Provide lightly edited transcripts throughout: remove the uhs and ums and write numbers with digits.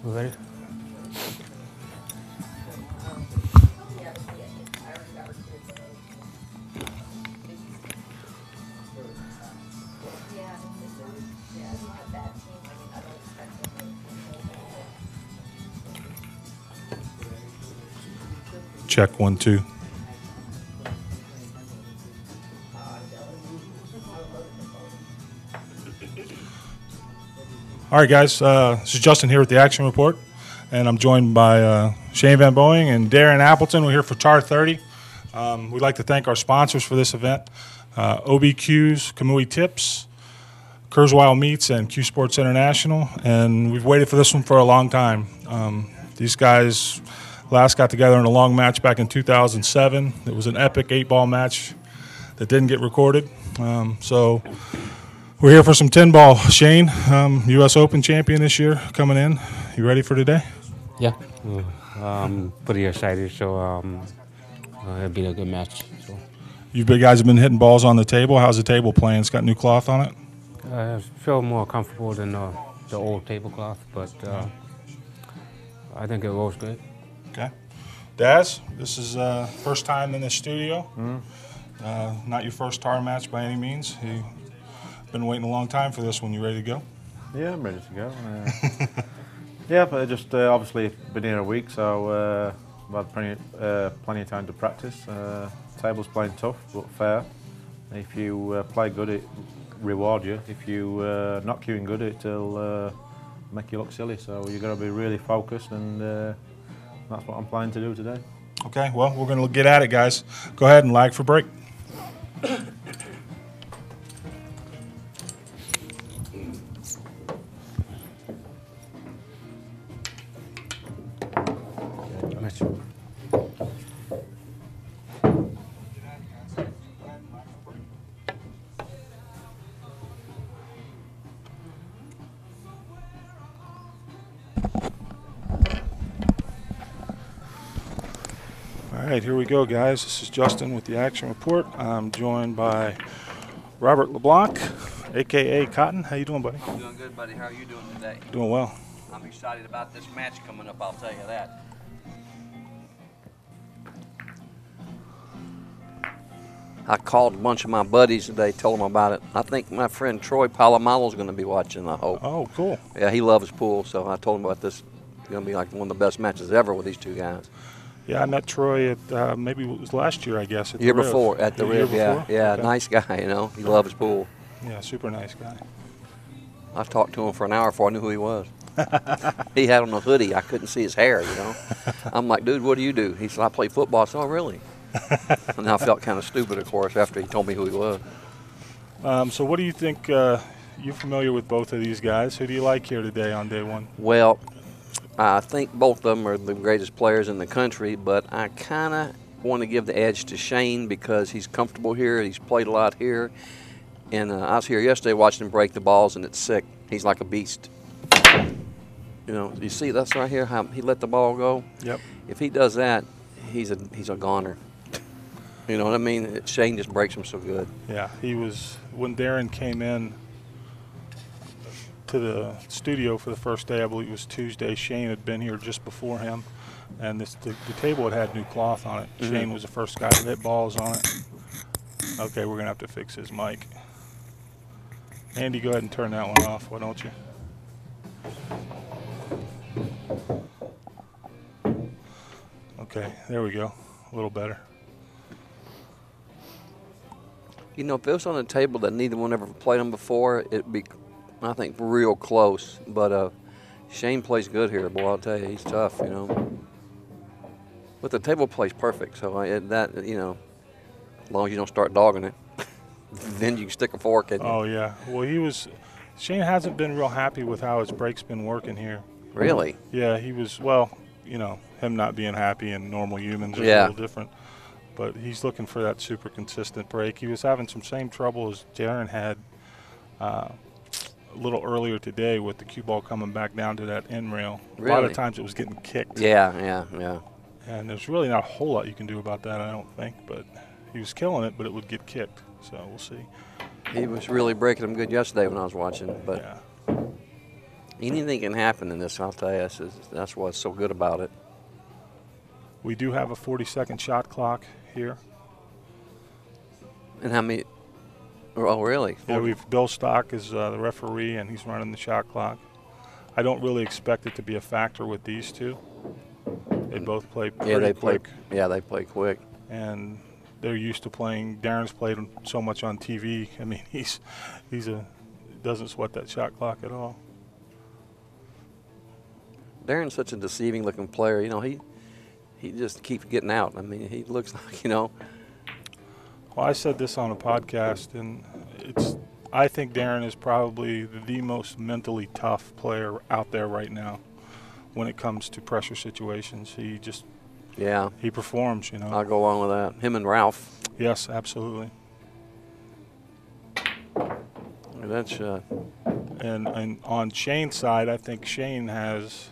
Ready? Check 1, 2. All right, guys. This is Justin here with the Action Report, and I'm joined by Shane Van Boening and Darren Appleton. We're here for TAR 30. We'd like to thank our sponsors for this event: OBQs, Kamui Tips, Kurzweil Meats, and Q Sports International. And we've waited for this one for a long time. These guys last got together in a long match back in 2007. It was an epic 8-ball match that didn't get recorded. So we're here for some 10-ball. Shane, U.S. Open champion this year, coming in. You ready for today? Yeah. Pretty excited. So it'll be a good match. So. You big guys have been hitting balls on the table. How's the table playing? It's got new cloth on it? I feel more comfortable than the old tablecloth, but I think it goes good. Okay. Daz, this is first time in the studio. Not your first TAR match by any means. You've been waiting a long time for this one. You ready to go? Yeah, I'm ready to go. Yeah, but just obviously been here a week, so I've had plenty of time to practice. Table's playing tough but fair. If you play good, it reward you. If you not cueing good, it'll make you look silly. So you've got to be really focused, and that's what I'm planning to do today. Okay, well, we're going to get at it, guys. Go ahead and lag for break. All right, here we go, guys. This is Justin with the Action Report. I'm joined by Robert LeBlanc, a.k.a. Cotton. How you doing, buddy? I'm doing good, buddy. How are you doing today? Doing well. I'm excited about this match coming up, I'll tell you that. I called a bunch of my buddies today, told them about it. I think my friend Troy Palomalo's going to be watching, I hope. Oh, cool. Yeah, he loves pool, so I told him about this. It's going to be like one of the best matches ever with these two guys. Yeah, I met Troy at maybe it was last year, I guess. At Year the Riv. before, at the Riv, yeah. Yeah, okay. Nice guy, you know. He loves pool. Yeah, super nice guy. I talked to him for an hour before I knew who he was. He had on a hoodie. I couldn't see his hair, you know. I'm like, dude, what do you do? He said, I play football. I said, oh, really? And I felt kind of stupid, of course, after he told me who he was. So what do you think? You're familiar with both of these guys. Who do you like here today on day one? Well, I think both of them are the greatest players in the country, but I kind of want to give the edge to Shane because he's comfortable here. He's played a lot here. And I was here yesterday watching him break the balls, and it's sick. He's like a beast. You know, you see this right here, how he let the ball go? Yep. If he does that, he's a goner. You know what I mean? Shane just breaks him so good. Yeah, he was, when Darren came in to the studio for the first day, I believe it was Tuesday, Shane had been here just before him, and the table had new cloth on it. Shane was the first guy to hit balls on it. Okay, we're going to have to fix his mic. Andy, go ahead and turn that one off, why don't you? Okay, there we go. A little better. You know, if it was on a table that neither one ever played on before, it'd be, I think, real close. But Shane plays good here, boy. I'll tell you, he's tough. You know, but the table plays perfect. So that, you know, as long as you don't start dogging it, then you can stick a fork in it. Oh yeah. Well, Shane hasn't been real happy with how his break's been working here. Really? Yeah, he was. Well, you know, him not being happy and normal humans are a little different. But he's looking for that super consistent break. He was having some same trouble as Darren had a little earlier today with the cue ball coming back down to that end rail. Really? A lot of times it was getting kicked. Yeah. And there's really not a whole lot you can do about that, I don't think. But he was killing it, but it would get kicked. So we'll see. He was really breaking them good yesterday when I was watching. But yeah. Anything can happen in this, I'll tell you. That's what's so good about it. We do have a 40-second shot clock here. And how many? Oh, really? Yeah, Bill Stock is the referee, and he's running the shot clock. I don't really expect it to be a factor with these two. They both play pretty quick. Yeah, they play quick. And they're used to playing. Darren's played so much on TV. I mean, he doesn't sweat that shot clock at all. Darren's such a deceiving-looking player. You know, he just keeps getting out. I mean, he looks like, you know. Well, I said this on a podcast, and I think Darren is probably the most mentally tough player out there right now when it comes to pressure situations. He performs, you know. I'll go along with that. Him and Ralph. Yes, absolutely. That's and on Shane's side, I think Shane has,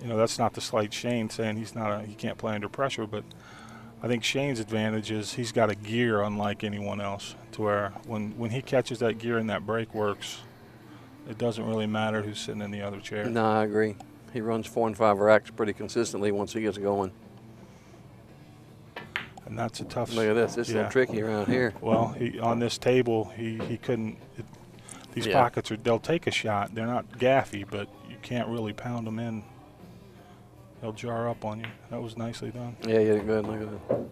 you know, that's not to slight Shane saying he can't play under pressure, but I think Shane's advantage is he's got a gear unlike anyone else, to where when he catches that gear and that break works, it doesn't really matter who's sitting in the other chair. No, I agree. He runs 4 and 5 racks pretty consistently once he gets going. And that's a tough. Look at this. It's a little tricky around here. Well, on this table, he couldn't. These pockets they'll take a shot. They're not gaffy, but you can't really pound them in. They'll jar up on you. That was nicely done. Yeah, you did good. Look at that.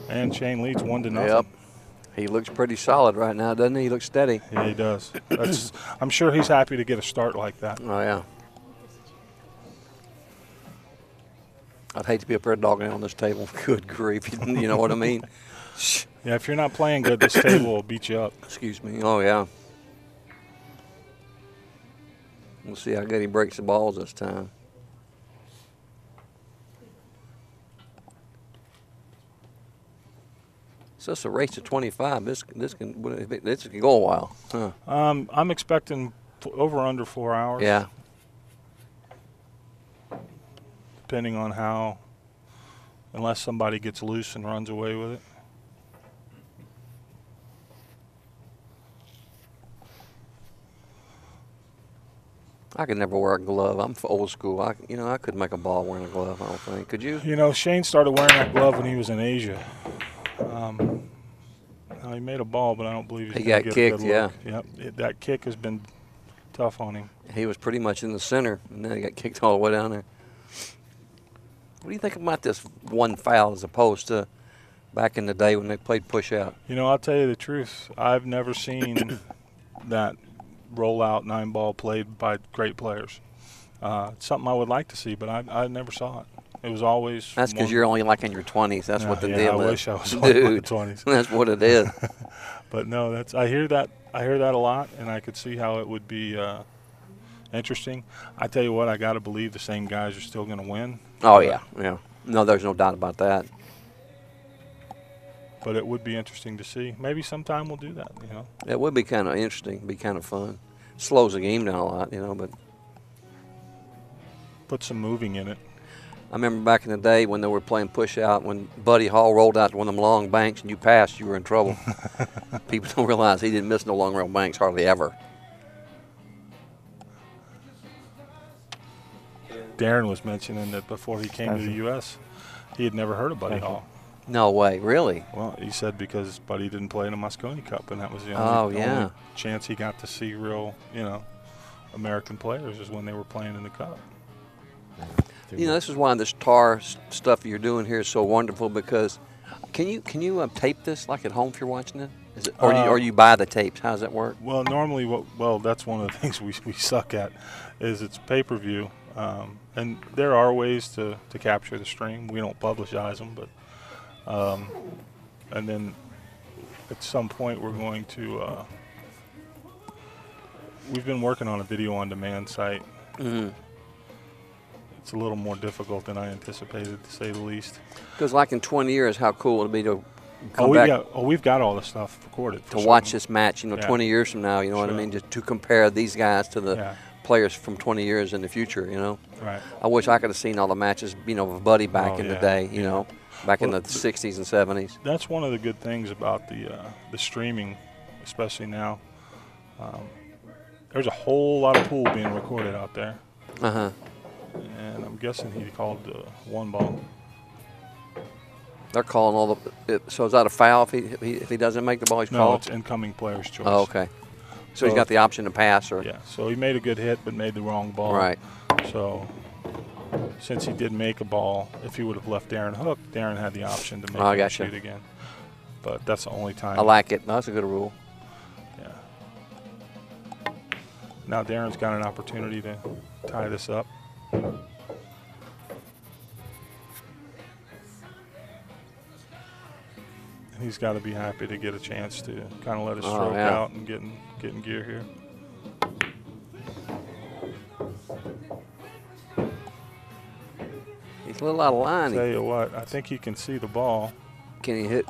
And Shane leads 1-0. Yep. He looks pretty solid right now, doesn't he? He looks steady. Yeah, he does. I'm sure he's happy to get a start like that. Oh, yeah. I'd hate to be up there dogging on this table. Good grief. You know what I mean? Yeah, if you're not playing good, this table will beat you up. Excuse me. Oh, yeah. We'll see how good he breaks the balls this time. So it's a race to 25. This can go a while. Huh. I'm expecting over under 4 hours. Yeah. Depending on how, unless somebody gets loose and runs away with it. I could never wear a glove. I'm old school. I couldn't make a ball wearing a glove, I don't think. Could you? You know, Shane started wearing that glove when he was in Asia. He made a ball, but I don't believe he got kicked. Yeah. Yep. That kick has been tough on him. He was pretty much in the center, and then he got kicked all the way down there. What do you think about this one foul as opposed to back in the day when they played push-out? You know, I'll tell you the truth. I've never seen that roll-out 9-ball played by great players. It's something I would like to see, but I never saw it. It was always. That's because you're only like in your 20s. That's what the deal is. I wish I was like in my 20s. That's what it is. But no, I hear that a lot, and I could see how it would be interesting. I tell you what, I got to believe the same guys are still going to win. Oh yeah. No, there's no doubt about that. But it would be interesting to see. Maybe sometime we'll do that. You know. It would be kind of interesting. Be kind of fun. Slows the game down a lot, you know, but. Put some moving in it. I remember back in the day when they were playing push-out, when Buddy Hall rolled out to one of them long banks and you passed, you were in trouble. People don't realize he didn't miss no long rail banks hardly ever. Darren was mentioning that before he came to the U.S., he had never heard of Buddy Hall. No way, really? Well, he said because Buddy didn't play in a Moscone Cup, and that was the only chance he got to see real, American players is when they were playing in the Cup. You know, this is why this TAR stuff you're doing here is so wonderful, because can you tape this like at home if you're watching it? Is it or you buy the tapes? How does that work? Well, normally, that's one of the things we suck at, is it's pay-per-view, and there are ways to capture the stream. We don't publicize them, but and then at some point we're going to. We've been working on a video on demand site. Mm-hmm. It's a little more difficult than I anticipated, to say the least. Because like in 20 years, how cool it would be to we've got all the stuff recorded. To watch this match, 20 years from now, you know what I mean? Just to compare these guys to the players from 20 years in the future, you know. Right. I wish I could have seen all the matches, you know, with Buddy back in the day, you know, back in the 60s and 70s. That's one of the good things about the streaming, especially now. There's a whole lot of pool being recorded out there. Uh-huh. And I'm guessing he called one ball. They're calling all the. So is that a foul if he doesn't make the ball? He's No, called. it's incoming player's choice. Oh, okay. So he's got the option to pass, or yeah. So he made a good hit, but made the wrong ball. right. So since he did make a ball, if he would have left Darren hooked, Darren had the option to make I him gotcha. shoot again. But that's the only time. I like it. No, that's a good rule. Yeah. Now Darren's got an opportunity to tie this up. He's got to be happy to get a chance to kind of let his stroke out and get in gear here. He's a little out of line. Tell you what, I think he can see the ball. Can he hit?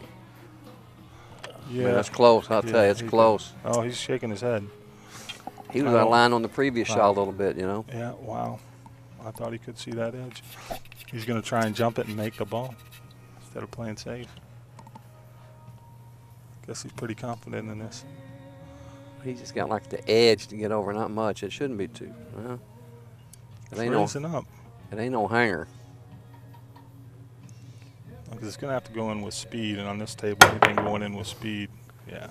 Yeah, Man, that's close. I'll tell you, it's close. Oh, he's shaking his head. He was out of line on the previous shot a little bit, you know. Yeah, wow. I thought he could see that edge. He's going to try and jump it and make the ball instead of playing safe. Guess he's pretty confident in this. He just got like the edge to get over, not much. It shouldn't be too. Well, it ain't Up. It ain't no hanger. Because it's going to have to go in with speed, and on this table, anything going in with speed, yeah.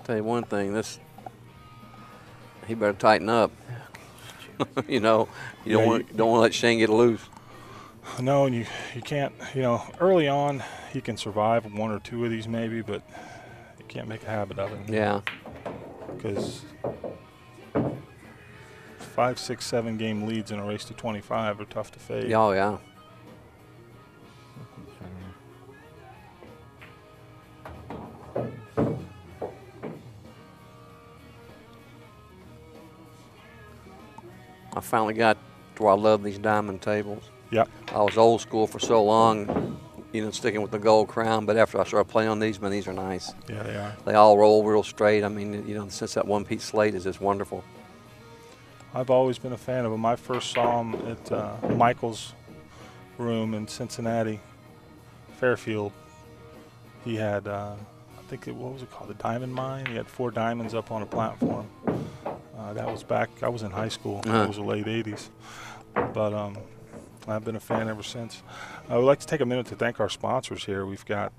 Tell you one thing, he better tighten up. You know, you don't want to let Shane get loose. No, and you can't, you know, early on he can survive one or two of these maybe, but you can't make a habit of it. Yeah. Because 5, 6, 7 game leads in a race to 25 are tough to fade. Oh, yeah. I finally got to where I love these diamond tables. Yep. I was old school for so long, you know, sticking with the gold crown, but after I started playing on these, man, these are nice. Yeah, they are. They all roll real straight. I mean, you know, since that one-piece slate is just wonderful. I've always been a fan of them. I first saw them at Michael's room in Cincinnati, Fairfield. He had, I think, what was it called, the Diamond Mine? He had 4 diamonds up on a platform. That was back, I was in high school. It was the late 80s. But I've been a fan ever since. I would like to take a minute to thank our sponsors here. We've got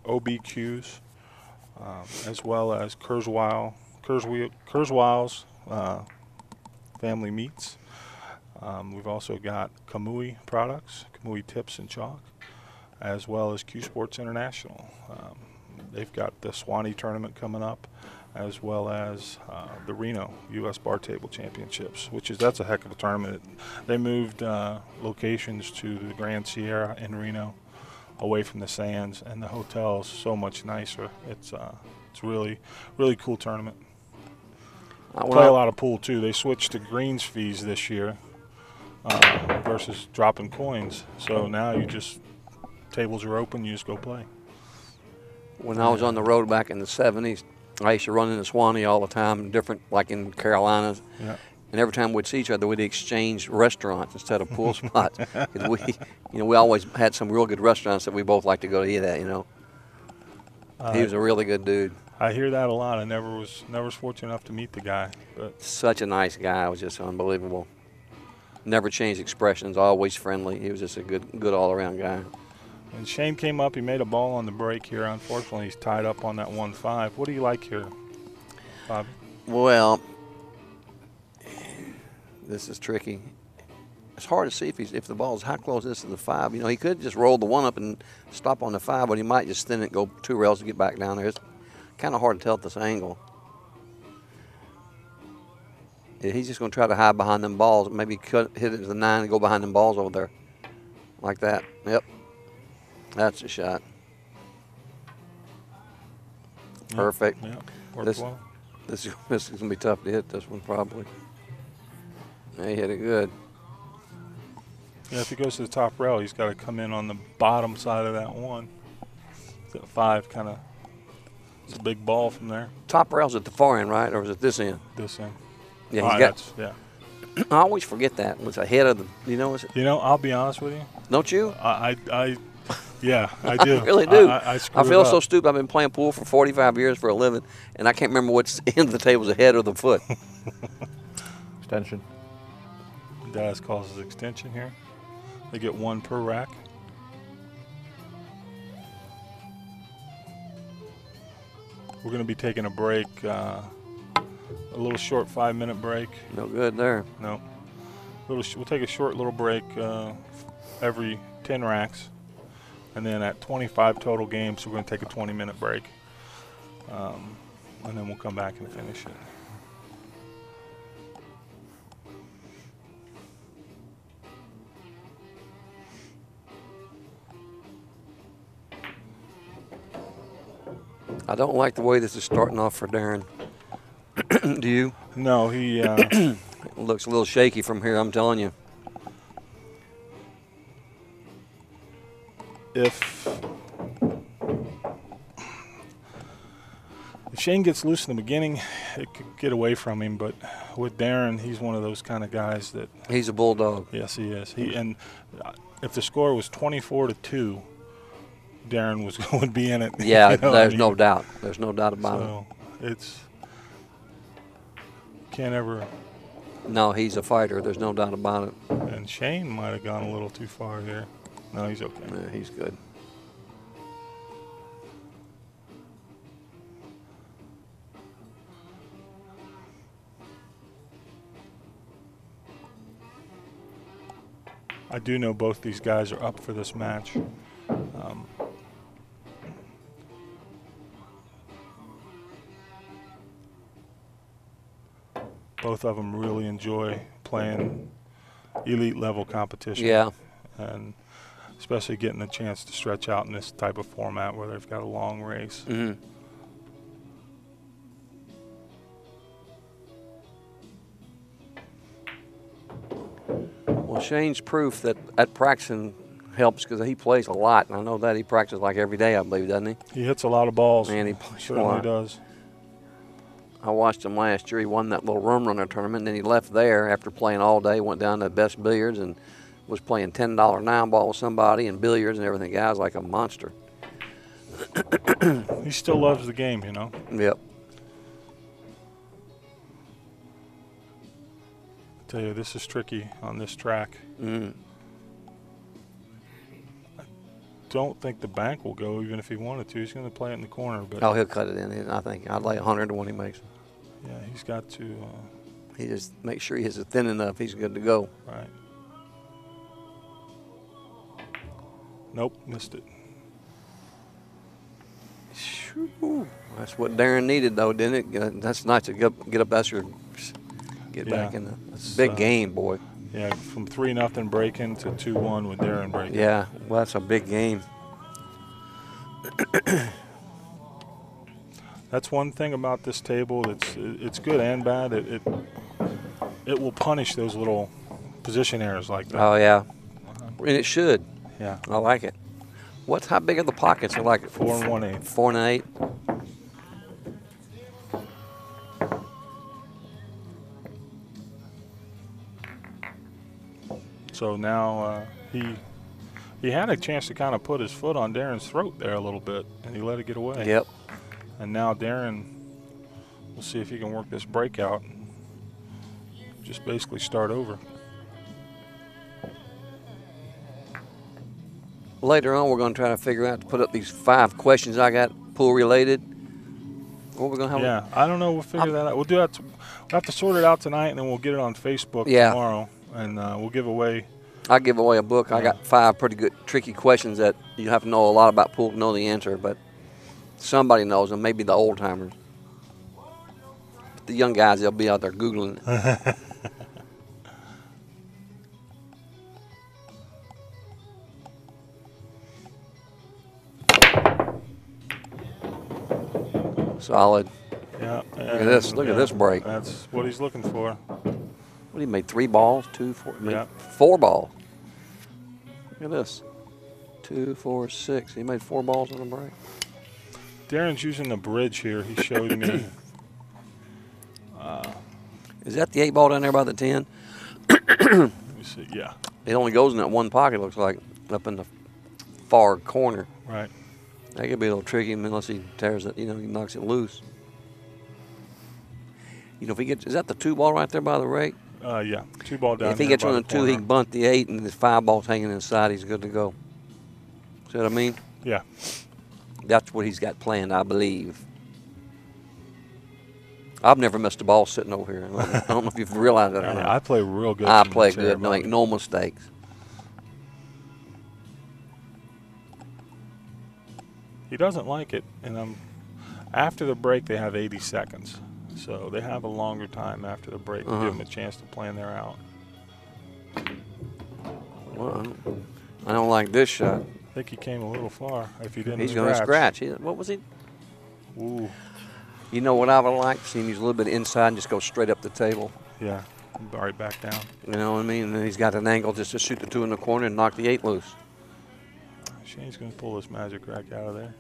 OBQs, as well as Kurzweil's Family Meats. We've also got Kamui products, Kamui Tips and Chalk, as well as Q Sports International. They've got the Swanee tournament coming up, as well as the Reno U.S. Bar Table Championships, that's a heck of a tournament. They moved locations to the Grand Sierra in Reno, away from the sands, and the hotel is so much nicer. It's really cool tournament. Play a lot of pool too. They switched to greens fees this year versus dropping coins. So now tables are open, you just go play. When I was on the road back in the 70s, I used to run into Swanee all the time, different, like in Carolinas. Yeah. And every time we'd see each other, we'd exchange restaurants instead of pool spots. 'Cause we always had some real good restaurants that we both like to go to eat at, you know. He was a really good dude. I hear that a lot. I never was fortunate enough to meet the guy, but Such a nice guy. It was just unbelievable. Never changed expressions, always friendly. He was just a good all-around guy. and Shane came up. He made a ball on the break here. Unfortunately, he's tied up on that 1-5. What do you like here, Bobby? Well, this is tricky. It's hard to see if the ball's how close is to the 5. You know, he could just roll the 1 up and stop on the 5, but he might just thin it, go 2 rails to get back down there. It's kind of hard to tell at this angle. Yeah, he's just going to try to hide behind them balls. Maybe hit it to the 9 and go behind them balls over there. Like that. Yep. That's a shot. Perfect. Yeah, worked This- well. This is going to be tough to hit, this one probably. Yeah, he hit it good. Yeah, if he goes to the top rail, he's got to come in on the bottom side of that 1. That 5 kind of, it's a big ball from there. Top rail's at the far end, right? Or is it this end? This end. Yeah, he's got. Yeah. I always forget that. It's ahead of the. You know, is it? You know, I'll be honest with you. Don't you? Yeah, I do. I really do. I I feel so up. stupid. I've been playing pool for 45 years for a living, and I can't remember which end of the table is ahead or the foot. Extension. Daz calls it extension here. They get 1 per rack. We're going to be taking a break, a little short 5-minute break. No good there. No. We'll take a short little break every 10 racks. And then at 25 total games, we're going to take a 20-minute break. And then we'll come back and finish it. I don't like the way this is starting off for Darren. Do you? No, he It looks a little shaky from here, I'm telling you. If Shane gets loose in the beginning, it could get away from him. But with Darren, he's one of those kind of guys that. He's a bulldog. Yes, he is. If the score was 24-2, Darren would be in it. Yeah, there's no doubt. There's no doubt about it. It's can't ever. No, he's a fighter. There's no doubt about it. And Shane might have gone a little too far here. No, he's okay. Yeah, he's good. I do know both these guys are up for this match. Both of them really enjoy playing elite level competition. Yeah. And especially getting a chance to stretch out in this type of format where they've got a long race. Mm-hmm. Well, Shane's proof that at practicing helps because he plays a lot. And I know that he practices like every day, I believe, doesn't he? He hits a lot of balls. Man, he plays a certainly lot. does. I watched him last year. He won that little rum runner tournament, and then he left there after playing all day, went down to Best Billiards and was playing $10 9-ball with somebody and billiards and everything. Guy's like a monster. He still loves the game, you know. Yep. I tell you, this is tricky on this track. Mm. I don't think the bank will go even if he wanted to. He's going to play it in the corner. But Oh, he'll cut it in. I think I'd lay 100 to when he makes it. yeah, he's got to. He just makes sure he hits it thin enough. He's good to go. Right. Nope, missed it. Whew. That's what Darren needed, though, didn't it? That's nice to get up Esther, get back in the big game, boy. Yeah, from 3-0 breaking to 2-1 with Darren breaking. Yeah, well, that's a big game. That's one thing about this table. It's good and bad. It will punish those little position errors like that. Oh yeah, and it should. Yeah. I like it. How big are the pockets? They're like 4 1/8. 4 1/8. So now he had a chance to kind of put his foot on Darren's throat there a little bit, and he let it get away. Yep. And now Darren, we'll see if he can work this breakout and just basically start over. Later on, we're going to try to figure out to put up these 5 questions I got pool related. What we're going to have? Yeah, I don't know. We'll figure that out. We'll do that. We'll have to sort it out tonight, and then we'll get it on Facebook tomorrow, and we'll give away. I'll give away a book. I got 5 pretty good, tricky questions that you have to know a lot about pool to know the answer, but somebody knows them, maybe the old timers. But the young guys, they'll be out there Googling it. Solid. Yeah. Look at this. Look at this break. That's what he's looking for. What, he made 3 balls? 2, 4? Yeah. 4 balls. Look at this. 2, 4, 6. He made 4 balls on the break. Darren's using the bridge here. He showed me. Is that the 8 ball down there by the 10? Let me see. Yeah. It only goes in that one pocket, looks like, up in the far corner. Right. That could be a little tricky unless he tears it, he knocks it loose. If he gets, is that the 2 ball right there by the rake? Yeah. 2 ball down. If he gets on the 2, he can bunt the 8, and the 5 ball's hanging inside. He's good to go. See what I mean? Yeah. That's what he's got planned, I believe. I've never missed a ball sitting over here. I don't know if you've realized that or not. I play real good. I play good, make no mistakes. He doesn't like it, and after the break they have 80 seconds, so they have a longer time after the break to give them a chance to plan their out. Well, I don't like this shot. I think he came a little far. If he didn't, He's going to scratch. What was he? Ooh. You know what I would like? See him use a little bit inside and just go straight up the table. Yeah, right back down. You know what I mean? And then he's got an angle just to shoot the 2 in the corner and knock the 8 loose. Shane's going to pull this magic rack out of there.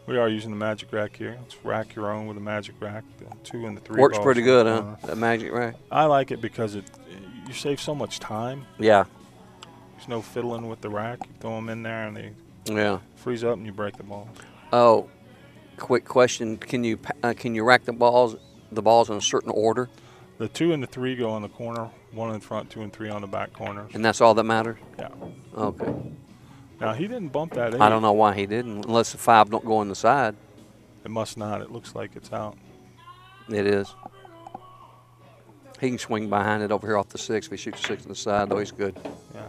We are using the magic rack here. Let's rack your own with a magic rack. The 2 and the 3 Works balls pretty good, huh? That magic rack. I like it because you save so much time. Yeah. There's no fiddling with the rack. You throw them in there and they freeze up and you break the ball. Oh, quick question: Can you rack the balls in a certain order? The 2 and the 3 go on the corner. 1 in front, 2 and 3 on the back corners. And that's all that matters? Yeah. Okay. Now, he didn't bump that 8. I don't know why he didn't, unless the 5 don't go on the side. It must not. It looks like it's out. It is. He can swing behind it over here off the 6. If he shoots 6 to the side, though, he's good. Yeah.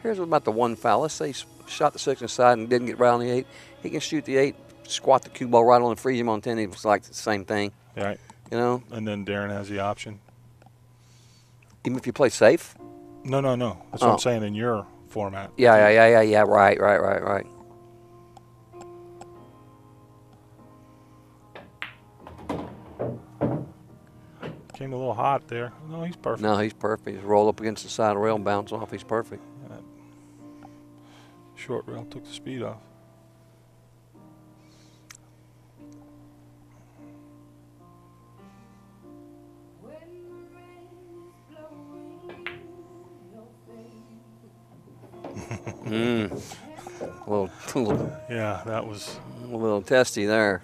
Here's about the one foul. Let's say he shot the 6 inside and didn't get right on the 8. He can shoot the 8, squat the cue ball right on and freeze him on 10. It's like the same thing. Right. And then Darren has the option. Even if you play safe? No. That's what I'm saying in your format. Yeah. Right. Came a little hot there. No, he's perfect. No, he's perfect. He's roll up against the side rail and bounce off. He's perfect. Short rail took the speed off. Yeah, that was a little testy there.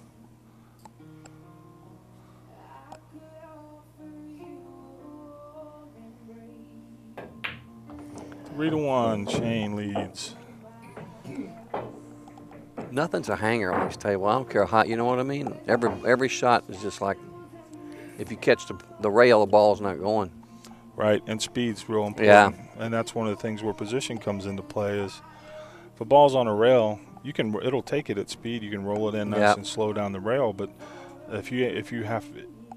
Three to 1, Shane leads. Nothing's a hanger on this table. I don't care how, you know what I mean? Every shot is just like, if you catch the rail, the ball's not going. Right, and speed's real important. Yeah. And that's one of the things where position comes into play is if a ball's on a rail, it'll take it at speed. You can roll it in nice and slow down the rail. But if you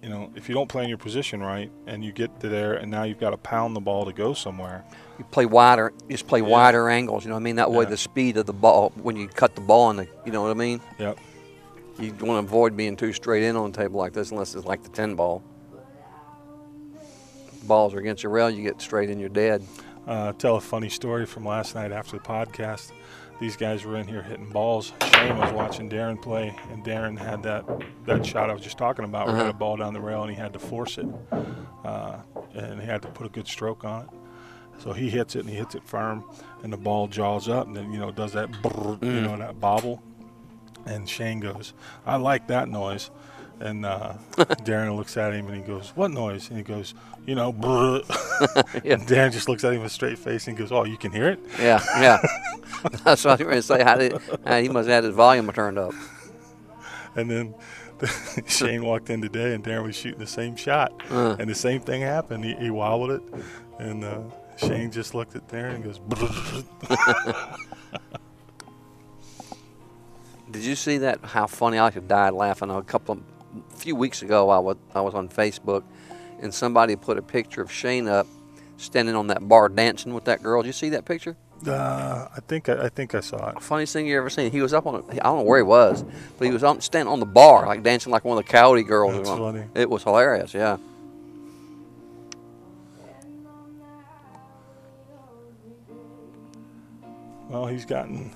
don't play in your position right and you get to there and now you've got to pound the ball to go somewhere. You play wider, wider angles, you know what I mean? That way the speed of the ball, when you cut the ball, you know what I mean? Yep. You want to avoid being too straight in on a table like this unless it's like the 10 ball. Balls are against your rail, you get straight in, you're dead. Tell a funny story from last night after the podcast. These guys were in here hitting balls. Shane was watching Darren play, and Darren had that shot I was just talking about. We had a ball down the rail, and he had to force it, and he had to put a good stroke on it. So he hits it, and he hits it firm, and the ball jaws up, and then does that that bobble. And Shane goes, "I like that noise." And Darren looks at him and he goes, "What noise?" And he goes, brr. And Darren just looks at him with a straight face and goes, "Oh, you can hear it?" Yeah. That's what I was going to say. He must have had his volume turned up. And then Shane walked in today and Darren was shooting the same shot. And the same thing happened. He wobbled it. And Shane just looked at Darren and goes, brr. Did you see that? How funny! I could die laughing. A few weeks ago, I was on Facebook, and somebody put a picture of Shane up, standing on that bar dancing with that girl. Did you see that picture? I think I saw it. Funniest thing you ever seen. He was up on. I don't know where he was, but he was standing on the bar, like dancing like one of the Coyote girls. That's funny. It was hilarious. Yeah. Well, he's gotten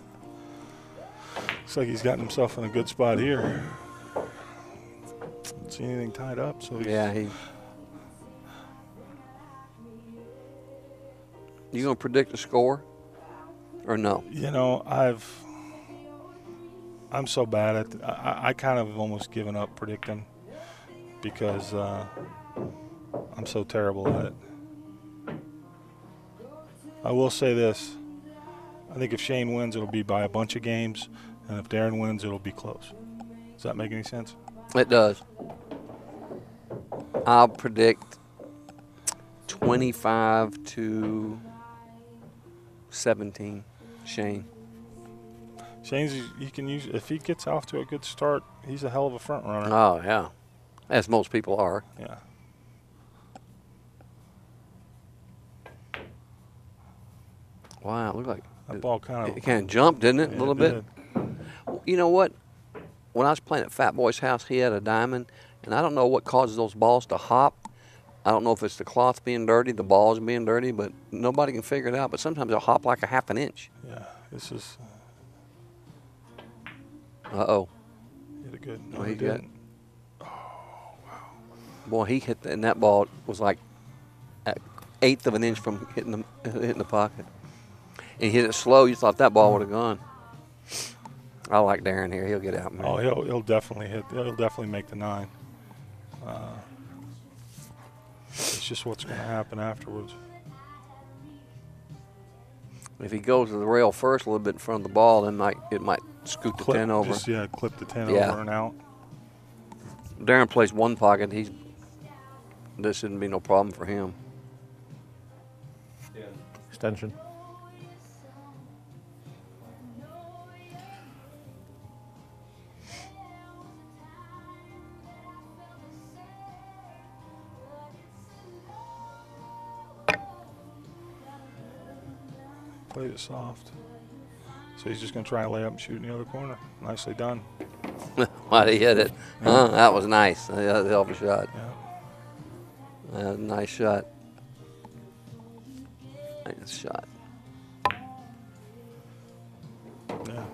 Looks like he's gotten himself in a good spot here. Don't see anything tied up, so he's, Yeah, he. You gonna predict the score, or no? you know, I'm so bad at I kind of almost given up predicting because I'm so terrible at it. I will say this. I think if Shane wins, it'll be by a bunch of games, and if Darren wins, it'll be close. Does that make any sense? It does. I'll predict 25-17, Shane. Shane's, he can use, if he gets off to a good start, he's a hell of a front runner. Oh, yeah. As most people are. Yeah. Wow, it looked like That ball kind of. it kind of jumped, didn't it, a little bit? Did. You know what? When I was playing at Fat Boy's house, he had a diamond, and I don't know what causes those balls to hop. I don't know if it's the cloth being dirty, the balls being dirty, but nobody can figure it out. But sometimes they'll hop like a half an inch. Yeah, this is. Uh-oh. Hit it good. No, Oh, he he got- didn't. Boy, he hit and that ball was like an eighth of an inch from hitting the pocket. And he hit it slow. You thought that ball would have gone. I like Darren here. He'll get out, man. Oh, he'll definitely hit. He'll definitely make the 9. It's just what's going to happen afterwards. If he goes to the rail first a little bit in front of the ball, then it might scoot the 10 over. Just, clip the 10 Yeah. over and out. Darren plays one pocket. This shouldn't be no problem for him. Extension. Played it soft. So he's just going to try and lay up and shoot in the other corner. Nicely done. Why'd he hit it? Huh? That was nice. That was a hell of a shot. Yeah. Nice shot. Nice shot. Yeah.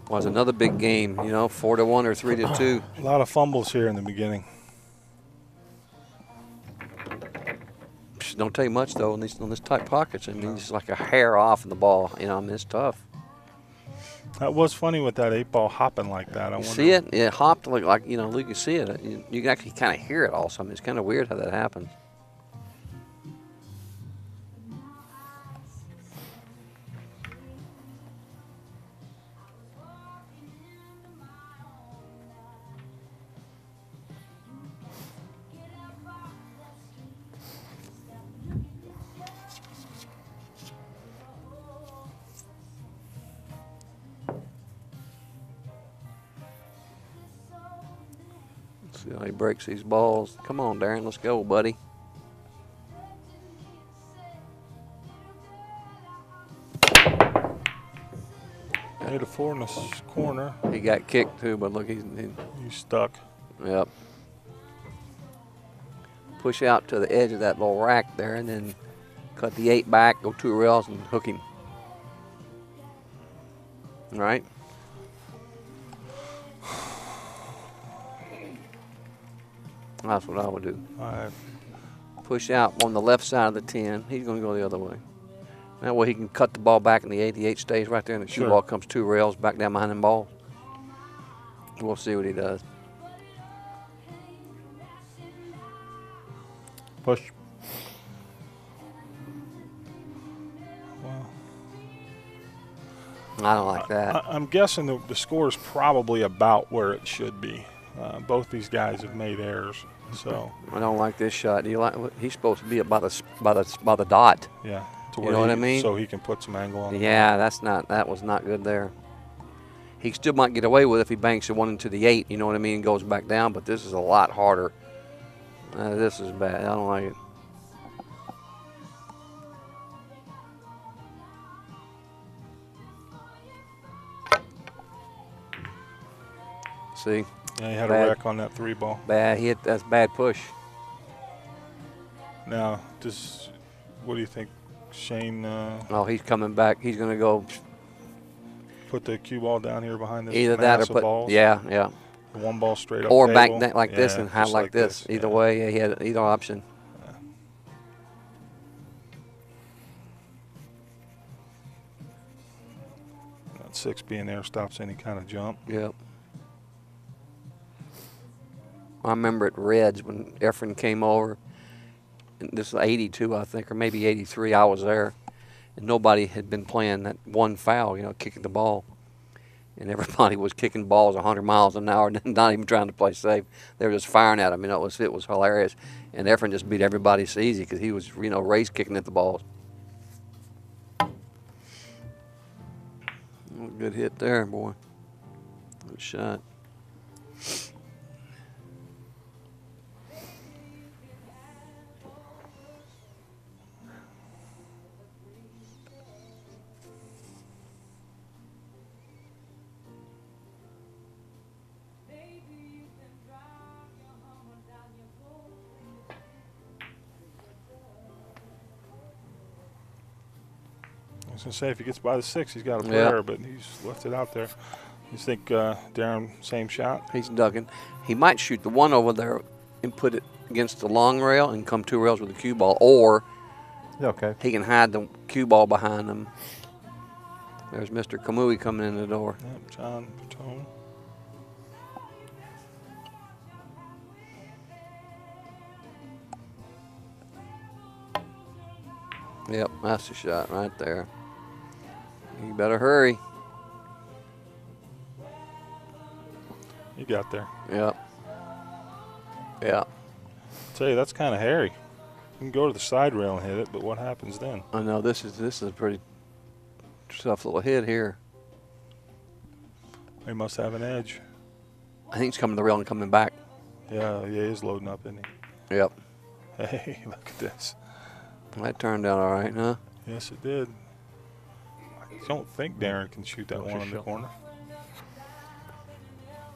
Was another big game, 4-1 or 3-2. A lot of fumbles here in the beginning. Don't take much though on these tight pockets. I mean, it's like a hair off in the ball. It's tough. That was funny with that 8-ball hopping like that. I wonder. See it? It hopped like you can see it. You can actually kind of hear it also. I mean, it's kind of weird how that happens. See how he breaks these balls. Come on, Darren, let's go, buddy. Hit a 4 in the corner. He got kicked too, but look, he's stuck. yep. Push out to the edge of that little rack there, and then cut the 8 back, go 2 rails, and hook him. All right. That's what I would do. All right. Push out on the left side of the 10. He's going to go the other way. That way he can cut the ball back, and the 88 stays right there, and the cue Sure. ball comes 2 rails back down behind them balls. We'll see what he does. Push. Well, I don't like that. I'm guessing the score is probably about where it should be. Both these guys have made errors, so I don't like this shot. Do you like? He's supposed to be by the dot. yeah. To You where know what I mean? So he can put some angle on. Yeah, that was not good there. He still might get away with it if he banks the 1 into the 8. You know what I mean? And goes back down, but this is a lot harder. This is bad. I don't like it. See? Yeah, he had Bad. a wreck on that 3 ball. Bad hit. That's bad push. Now, what do you think, Shane? Oh, he's coming back. He's going to go. put the cue ball down here behind this Either that or mass of put, balls. yeah, yeah. The one ball straight up Or table. back like this and high just like this. Either way, yeah, he had either option. That 6 being there stops any kind of jump. Yep. I remember at Reds when Efren came over. And this was 82, I think, or maybe 83. I was there. And nobody had been playing that one foul, you know, kicking the ball. And everybody was kicking balls 100 miles an hour, not even trying to play safe. They were just firing at them. You know, it was hilarious. And Efren just beat everybody so easy because he was, you know, race kicking at the balls. Oh, good hit there, boy. Good shot. I was going to say, if he gets by the 6, he's got a prayer, but he's left it out there. You think Darren, same shot? He's ducking. He might shoot the one over there and put it against the long rail and come 2 rails with the cue ball, or he can hide the cue ball behind him. There's Mr. Kamui coming in the door. Yep, John Patone. Yep, that's the shot right there. You better hurry. You got there. Yep. Yep. Tell you, that's kind of hairy. You can go to the side rail and hit it, but what happens then? I know this is a pretty tough little hit here. He must have an edge. I think he's coming to the rail and coming back. Yeah, he is loading up, isn't he? Yep. Hey, look at this. That turned out all right, huh? Yes, it did. I don't think Darren can shoot that one in the corner.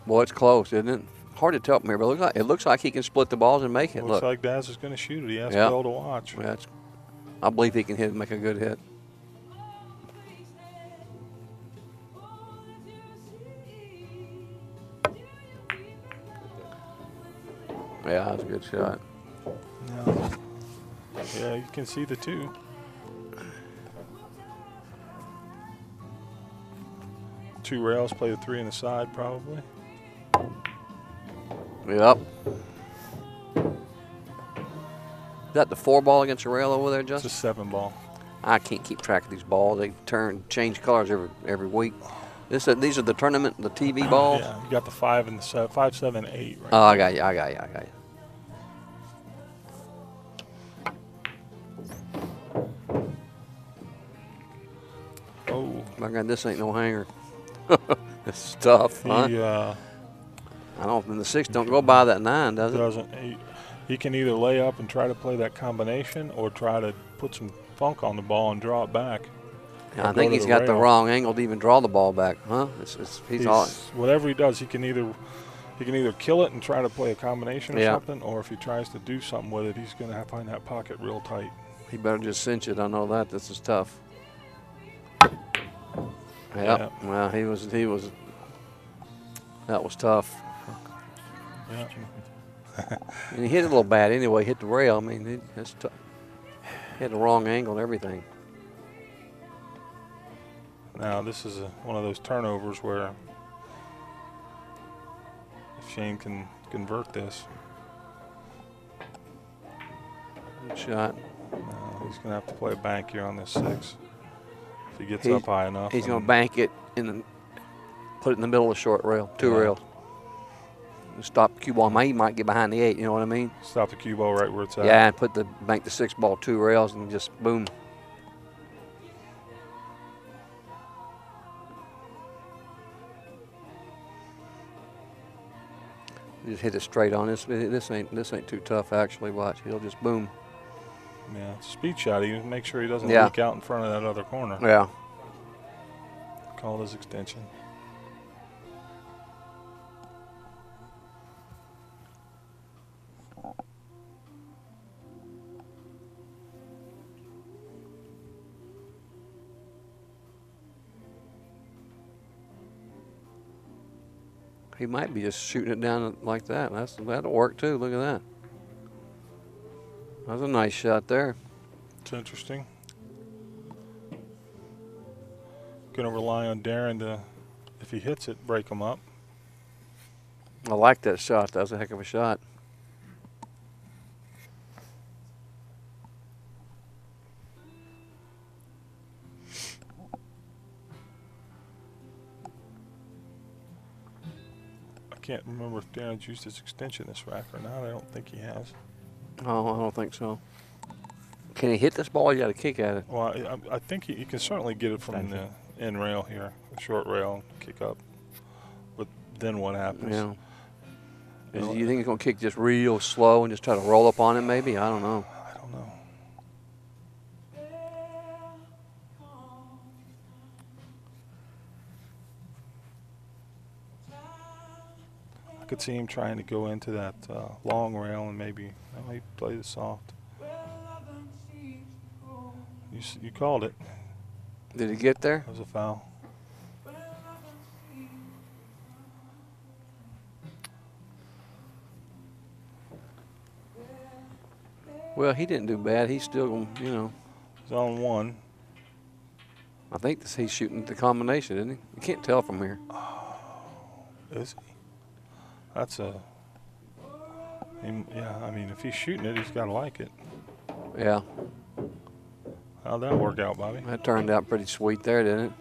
Boy, it's close, isn't it? Hard to tell from here, but it looks like he can split the balls and make it. Looks Look. like Daz is going to shoot it. He has Bill to watch. Yeah, I believe he can hit and make a good hit. Yeah, that's a good shot. Yeah, you can see the 2. Two rails, play the 3 in the side probably. Yep. Is that the 4 ball against the rail over there, Justin? It's a 7 ball. I can't keep track of these balls. They change colors every week. These are the tournament, the TV balls? Yeah, you got the 5 and the 5, 7, 8 right Oh, I got you. Oh. My God, this ain't no hanger. This is tough, huh? I don't. And the 6 don't go by that 9, does it? Doesn't. He can either lay up and try to play that combination, or try to put some funk on the ball and draw it back. I think he's got the wrong angle to even draw the ball back, huh? He's all. Whatever he does, he can either kill it and try to play a combination or something, or if he tries to do something with it, he's going to have to find that pocket real tight. He better just cinch it. I know that. This is tough. Yep. Well, he was. That was tough. Yeah. And he hit it a little bad anyway. Hit the rail. I mean, that's tough. Hit the wrong angle and everything. Now this is one of those turnovers where if Shane can convert this, good shot. He's going to have to play a bank here on this 6. If he gets up high enough. He's going to bank it and put it in the middle of the short rail, 2 rails. Stop the cue ball. He might get behind the 8. You know what I mean? Stop the cue ball right where it's at. Yeah, and bank the 6 ball 2 rails and just boom. Just hit it straight on this. This ain't too tough actually. Watch, he'll just boom. Yeah, it's a speed shot. He make sure he doesn't leak out in front of that other corner. Yeah. Call his extension. He might be just shooting it down like that. That'll work too. Look at that. That was a nice shot there. It's interesting. Going to rely on Darren to, if he hits it, break him up. I like that shot. That was a heck of a shot. I can't remember if Darren's used his extension this rack or not. I don't think he has. Oh, I don't think so. Can he hit this ball? You got to kick at it. Well, I think he can certainly get it from the end rail here, the short rail, kick up. But then what happens? Yeah. Do you think he's going to kick just real slow and just try to roll up on it maybe? I don't know. I don't know. I could see him trying to go into that long rail and maybe he played it soft. You called it. Did he get there? That was a foul. Well, he didn't do bad. He's still going to, you know. He's on one. I think he's shooting the combination, isn't he? You can't tell from here. Is he? That's a. Yeah, I mean, if he's shooting it, he's got to like it. Yeah. How'd that work out, Bobby? That turned out pretty sweet there, didn't it?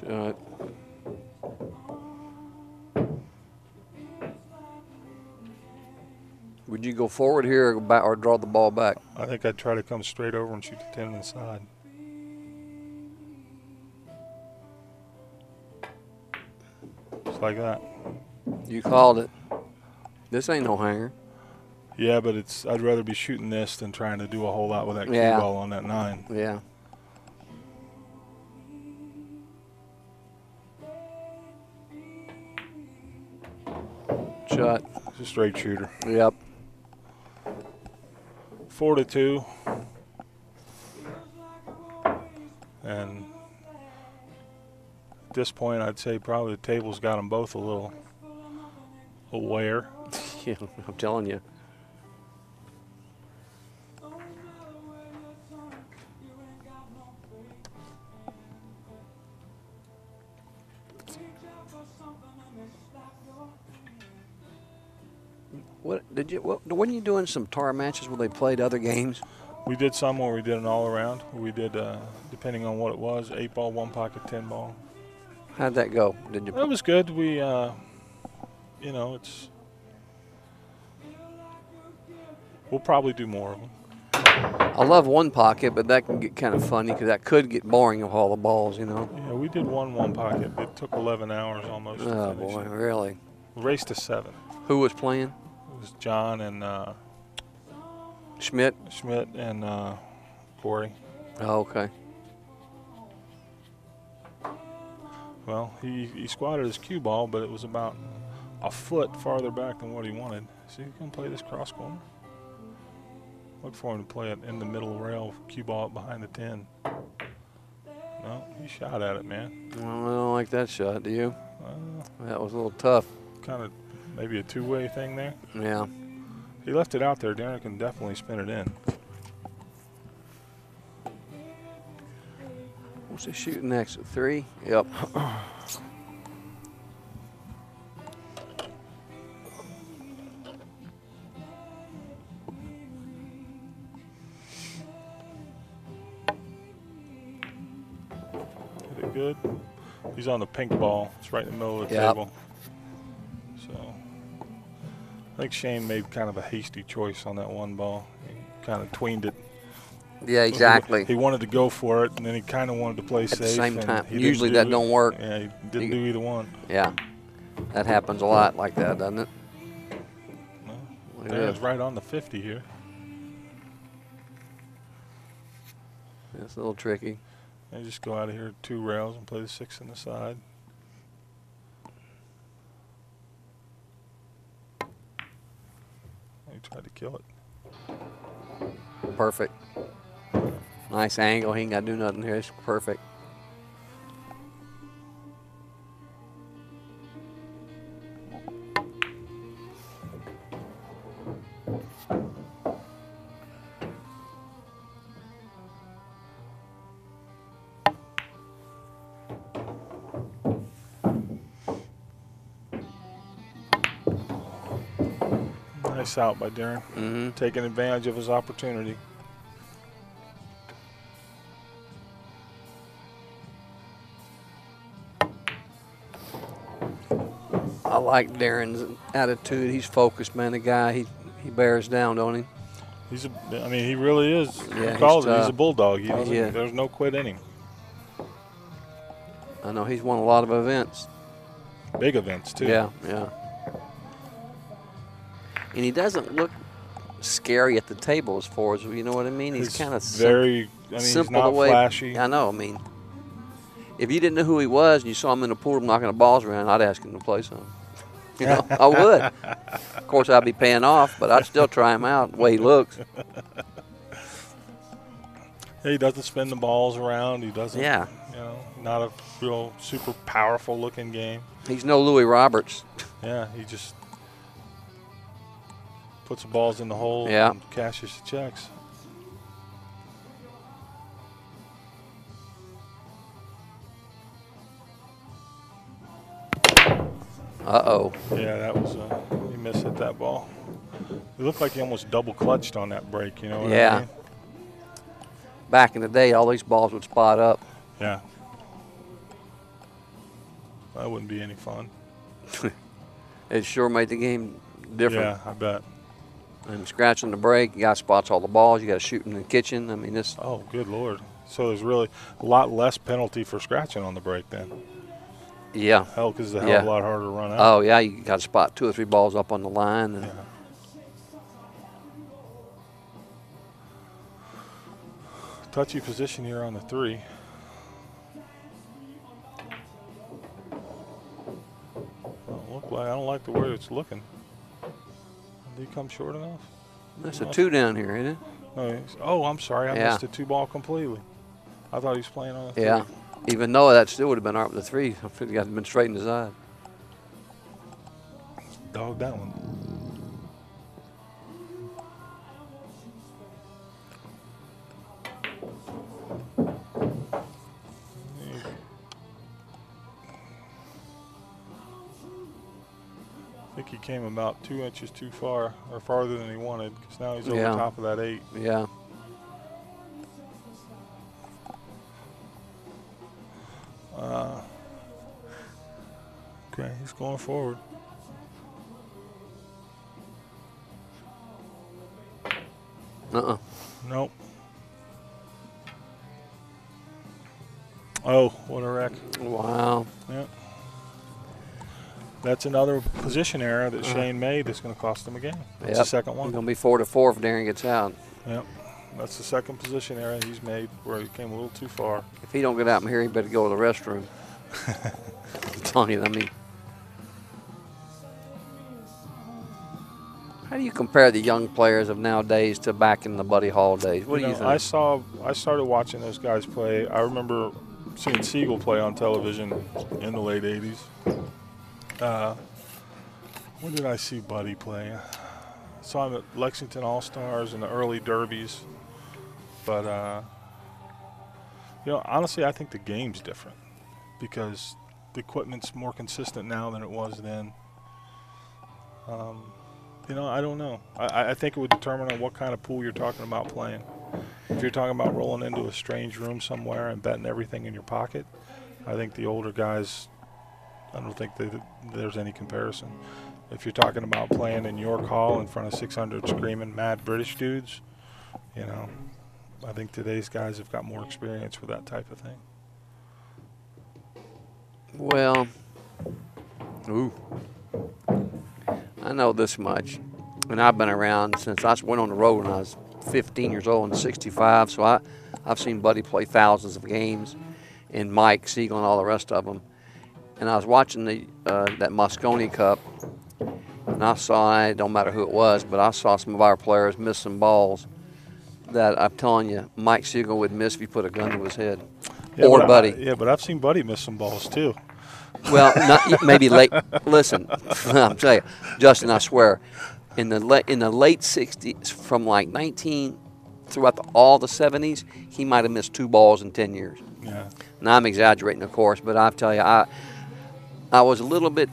Shot. Would you go forward here or, back, or draw the ball back? I think I'd try to come straight over and shoot the 10 inside. Just like that. You called it. This ain't no hanger. Yeah, but I'd rather be shooting this than trying to do a whole lot with that cue ball on that 9. Yeah. Shot. It's a straight shooter. Yep. 4-2. And at this point, I'd say probably the table's got them both a little aware. Yeah, I'm telling you. Weren't you doing some TAR matches where they played other games? We did some where we did an all around. We did, depending on what it was, 8 ball, 1 pocket, 10 ball. How'd that go? Did you? It was good. We, you know, we'll probably do more of them. I love 1 pocket, but that can get kind of funny because that could get boring with all the balls, you know. Yeah, we did 1 pocket. It took 11 hours almost. Oh boy, really? We raced to 7. Who was playing? It was John and Schmidt and Corey. Oh, okay. Well, he squatted his cue ball, but it was about a foot farther back than what he wanted. So he can play this cross corner. Look for him to play it in the middle rail, cue ball up behind the 10. No, he shot at it, man. Well, I don't like that shot, do you? That was a little tough. Kind of maybe a two-way thing there. Yeah. He left it out there. Darren can definitely spin it in. What's he shooting next? 3? Yep. Hit it good. He's on the pink ball. It's right in the middle of the Yep. table. So I think Shane made kind of a hasty choice on that 1 ball. He kind of tweened it. Yeah, exactly. He wanted to go for it, and then he kind of wanted to play safe. At the same and time, he usually didn't that don't work. Yeah, he didn't do either one. Yeah. That happens a lot like that, doesn't it? No. Look at Darren's this. right on the 50 here. It's a little tricky. And just go out of here 2 rails and play the 6 on the side. tried to kill it. Perfect. Nice angle. He ain't got to do nothing here. It's perfect. Nice out by Darren. Taking advantage of his opportunity. I like Darren's attitude. He's focused, man. The guy, he bears down, don't he? I mean, he really is. Yeah, He's a bulldog. Yeah. There's no quit in him. I know he's won a lot of events. Big events, too. Yeah, yeah. And he doesn't look scary at the table as far as, you know what I mean? He's kind of simple he's not flashy. I know, I mean, if you didn't know who he was and you saw him in the pool knocking the balls around, I'd ask him to play some. You know, I would. Of course, I'd be paying off, but I'd still try him out the way he looks. He doesn't spin the balls around. He doesn't, you know, not a real super powerful looking game. He's no Louis Roberts. Yeah, he just puts the balls in the hole Yeah. and cashes the checks. Uh-oh. Yeah, that was he mishit that ball. It looked like he almost double clutched on that break, you know what I mean? Back in the day, all these balls would spot up. Yeah. That wouldn't be any fun. It sure made the game different. Yeah, I bet. And scratching the break, you got to spots all the balls. You got to shoot in the kitchen. I mean, this. Oh, good Lord. So there's really a lot less penalty for scratching on the break then. Yeah. Hell, because it's a hell of a lot harder to run out. Oh, yeah, you got to spot 2 or 3 balls up on the line. And touchy position here on the 3. I don't like the way it's looking. Did he come short enough? That's a 2 down here, isn't it? No, I'm sorry. I missed the 2 ball completely. I thought he was playing on a 3. Yeah. Even though that still would have been out with the 3. I think he got been straight in the side. Dog that one. I think he came about 2 inches too far, or farther than he wanted, because now he's over top of that 8. Yeah. Okay, he's going forward. Nope. Oh, what a wreck. Wow. Yep. That's another position error that Shane made that's going to cost him a game. That's the second one. It's going to be 4-4 if Darren gets out. Yep. That's the second position error he's made where he came a little too far. If he don't get out from here, he better go to the restroom. I'm telling you, I mean. How do you compare the young players of nowadays to back in the Buddy Hall days? What do you think? I started watching those guys play. I remember seeing Siegel play on television in the late 80s. When did I see Buddy play? I saw him at Lexington All-Stars and the early derbies. But, you know, honestly, I think the game's different because the equipment's more consistent now than it was then. You know, I don't know. I think it would determine on what kind of pool you're talking about playing. If you're talking about rolling into a strange room somewhere and betting everything in your pocket, I think the older guys, I don't think there's any comparison. If you're talking about playing in York Hall in front of 600 screaming mad British dudes, you know, I think today's guys have got more experience with that type of thing. Well, I know this much, and I've been around since I went on the road when I was 15 years old and 65, so I've seen Buddy play thousands of games, and Mike Siegel and all the rest of them. And I was watching that Moscone Cup, and and I saw, it don't matter who it was, but I saw some of our players miss some balls that I'm telling you, Mike Siegel would miss if you put a gun to his head. Yeah, Or but Buddy. Yeah, but I've seen Buddy miss some balls too. Well, not, maybe late. Listen, I'm telling you, Justin, I swear, in the late '60s, from like 19 throughout all the '70s, he might have missed 2 balls in 10 years. Yeah. Now I'm exaggerating, of course, but I tell you, I was a little bit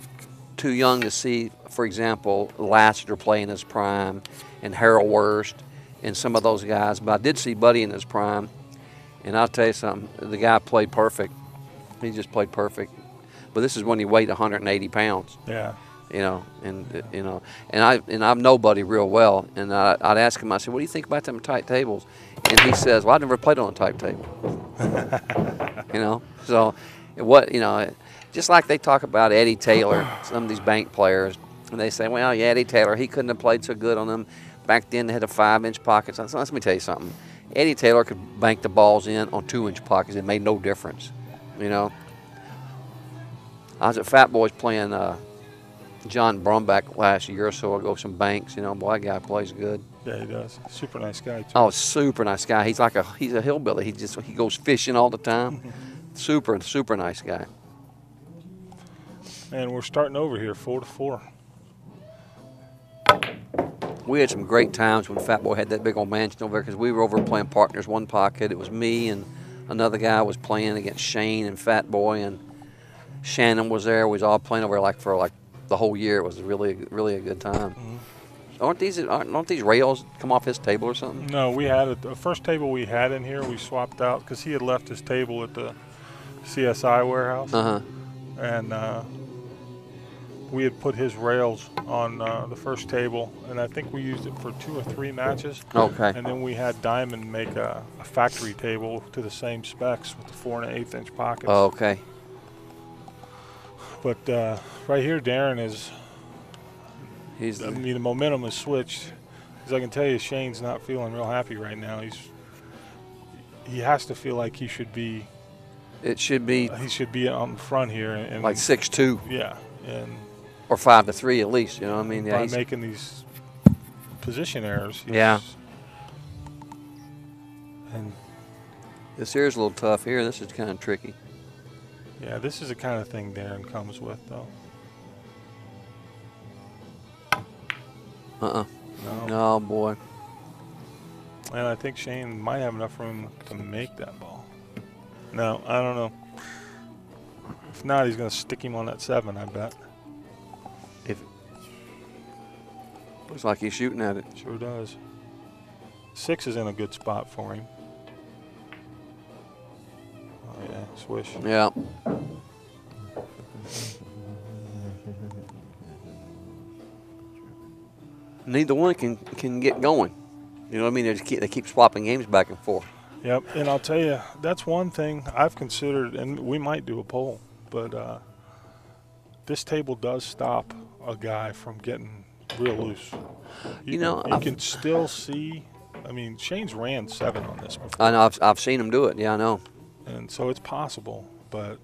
too young to see, for example, Lassiter play in his prime, and Harold Worst, and some of those guys. But I did see Buddy in his prime, and I'll tell you something, the guy played perfect. He just played perfect. But this is when he weighed 180 pounds. Yeah. You know, and I know Buddy real well, and I'd ask him. I said, "What do you think about them tight tables?" And he says, "Well, I never played on a tight table." You know, so just like they talk about Eddie Taylor, some of these bank players, and they say, "Well, yeah, Eddie Taylor, he couldn't have played so good on them. Back then they had a 5-inch pocket." So let me tell you something. Eddie Taylor could bank the balls in on 2-inch pockets. It made no difference. You know. I was at Fat Boys playing John Brumback last year or so ago, some banks. You know, boy, that guy plays good. Yeah, he does. Super nice guy too. Oh, super nice guy. He's a hillbilly. He goes fishing all the time. super nice guy. And we're starting over here, 4-4. We had some great times when Fat Boy had that big old mansion over there because we were over playing partners one pocket. It was me and another guy was playing against Shane and Fat Boy, and Shannon was there. We was all playing over for the whole year. It was really a good time. Mm-hmm. Aren't these rails come off his table or something? No, we had the first table we had in here. We swapped out because he had left his table at the CSI warehouse, and we had put his rails on the first table, and I think we used it for 2 or 3 matches. Okay. And then we had Diamond make a factory table to the same specs with the 4 1/8-inch pockets. Okay. But right here, Darren is. The momentum has switched. Because I can tell you, Shane's not feeling real happy right now. He has to feel like he should be. It should be. He should be on the front here and like 6'2". Yeah, and. Or 5-3 at least. You know what I mean? Yeah. By making these position errors. Yeah. And this here is a little tough here. This is kind of tricky. Yeah, this is the kind of thing Darren comes with, though. No, boy. And I think Shane might have enough room to make that ball. No, I don't know. If not, he's going to stick him on that 7, I bet. Looks like he's shooting at it. Sure does. 6 is in a good spot for him. Oh, yeah, swish. Yeah. Neither one can get going. You know what I mean? They keep swapping games back and forth. Yep, and I'll tell you, that's one thing I've considered, and we might do a poll, but this table does stop a guy from getting real loose. You can still see. I mean, Shane's ran 7 on this before. I know. I've seen him do it. Yeah, I know. And so it's possible, but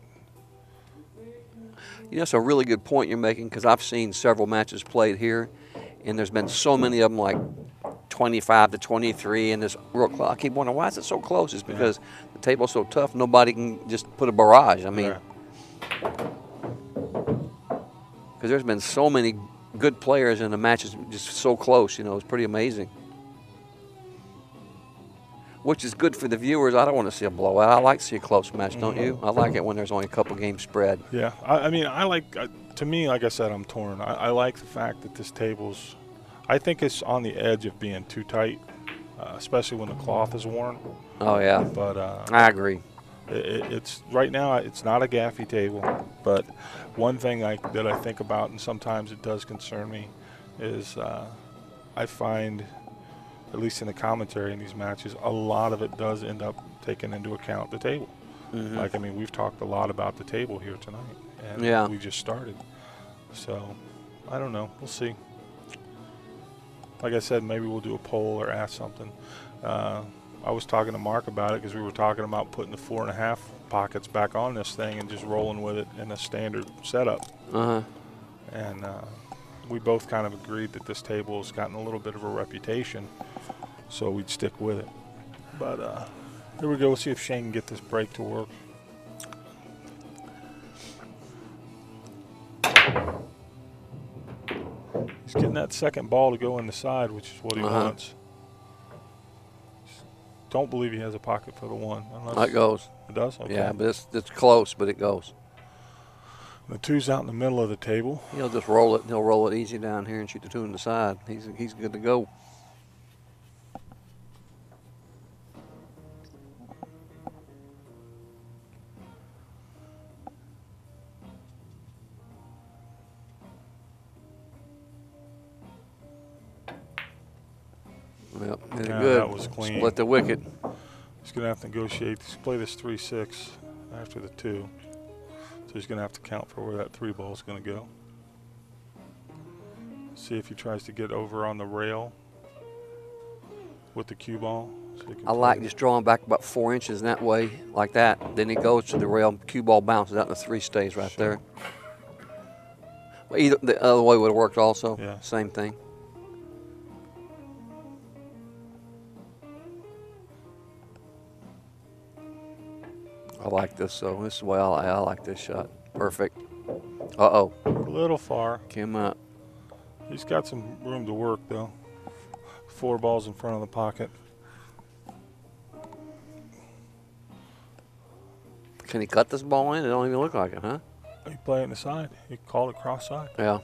it's a really good point you're making because I've seen several matches played here, and there's been so many of them like 25-23, and this real close. I keep wondering why is it so close? It's because the table's so tough. Nobody can just put a barrage. I mean, because there's been so many good players and the matches just so close. It's pretty amazing. Which is good for the viewers. I don't want to see a blowout. I like to see a close match, don't you? I like it when there's only a couple games spread. Yeah, I mean, I like. To me, like I said, I'm torn. I like the fact that this table's. I think it's on the edge of being too tight, especially when the cloth is worn. Oh yeah. But I agree. It's right now. It's not a gaffy table, but one thing that I think about, and sometimes it does concern me, is I find, at least in the commentary in these matches, a lot of it does end up taking into account the table. Mm-hmm. Like, I mean, we've talked a lot about the table here tonight, and we just started. So, I don't know. We'll see. Like I said, maybe we'll do a poll or ask something. I was talking to Mark about it because we were talking about putting the 4 1/2 pockets back on this thing and just rolling with it in a standard setup. And we both kind of agreed that this table has gotten a little bit of a reputation, so we'd stick with it. But here we go. We'll see if Shane can get this break to work. He's getting that second ball to go in the side, which is what he wants. Don't believe he has a pocket for the one. It goes. It does? Okay. Yeah, but it's close, but it goes. The two's out in the middle of the table. He'll just roll it. He'll roll it easy down here and shoot the two in the side. He's good to go. Yep, hit it good. That was clean. Split the wicket. He's going to have to negotiate. He's play this 3-6 after the 2. So he's going to have to count for where that 3 ball is going to go. See if he tries to get over on the rail with the cue ball. So I like just drawing back about 4 inches that way, like that. Then he goes to the rail, cue ball bounces out, and the 3 stays right there. Well, either the other way would have worked also. Yeah. Same thing. I like this, so this is the way I like this shot. Perfect. Uh-oh. A little far. Came out. He's got some room to work, though. 4 balls in front of the pocket. Can he cut this ball in? It don't even look like it, huh? He play it in the side. He called it cross side. Yeah.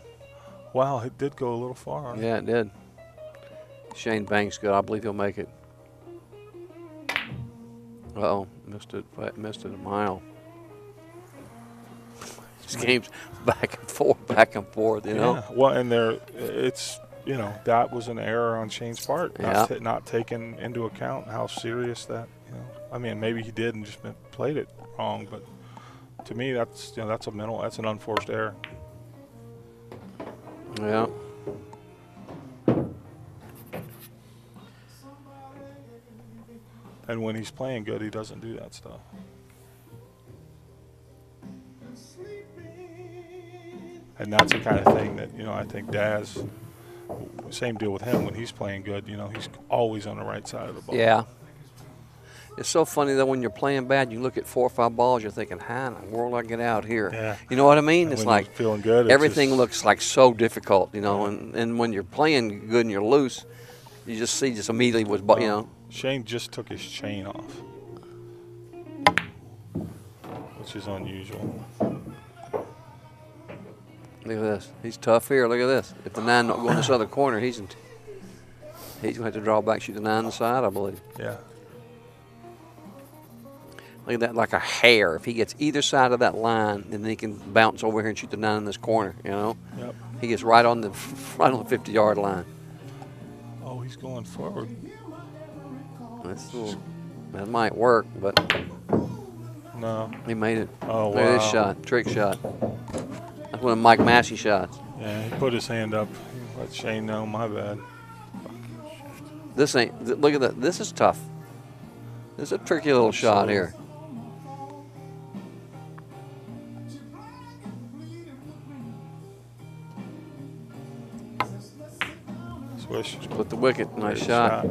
Wow, it did go a little far. Yeah, it did. Shane bangs good. I believe he'll make it. Uh-oh, missed it a mile. This game's back and forth, you know? Yeah, well, and it's, you know, that was an error on Shane's part, not taking into account how serious that, you know. I mean, maybe he did and just played it wrong, but to me, that's, you know, that's an unforced error. Yeah. And when he's playing good, he doesn't do that stuff. And that's the kind of thing that, you know, I think Daz, same deal with him. When he's playing good, you know, he's always on the right side of the ball. Yeah. It's so funny, though, when you're playing bad, you look at 4 or 5 balls, you're thinking, how in the world do I get out here? Yeah. You know what I mean? And it's when like you're feeling good, everything looks like so difficult, you know, and when you're playing good and you're loose, you just see just immediately what's, you know. Shane just took his chain off, which is unusual. Look at this. He's tough here. Look at this. If the 9 don't go in this other corner, he's going to have to draw back, shoot the 9 on the side, I believe. Yeah. Look at that, like a hair. If he gets either side of that line, then he can bounce over here and shoot the 9 in this corner, you know? Yep. He gets right on the 50-yard line. Oh, he's going forward. That might work, but no. He made it. Oh, Look at this shot, trick shot. That's one of Mike Massey shots. Yeah, he put his hand up. Let Shane know, my bad. This ain't, look at that. This is tough. This is a tricky little shot here. Swish. Split the wicket. Nice Great shot.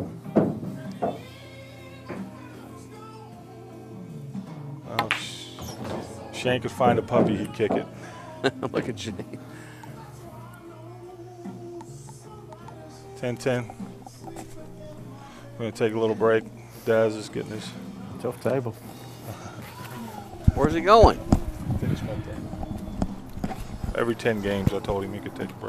Well, Shane could find a puppy, he'd kick it. Look at Shane. 10-10. We're going to take a little break. Daz is getting his Tough table. Where's he going? every 10 games I told him he could take a break.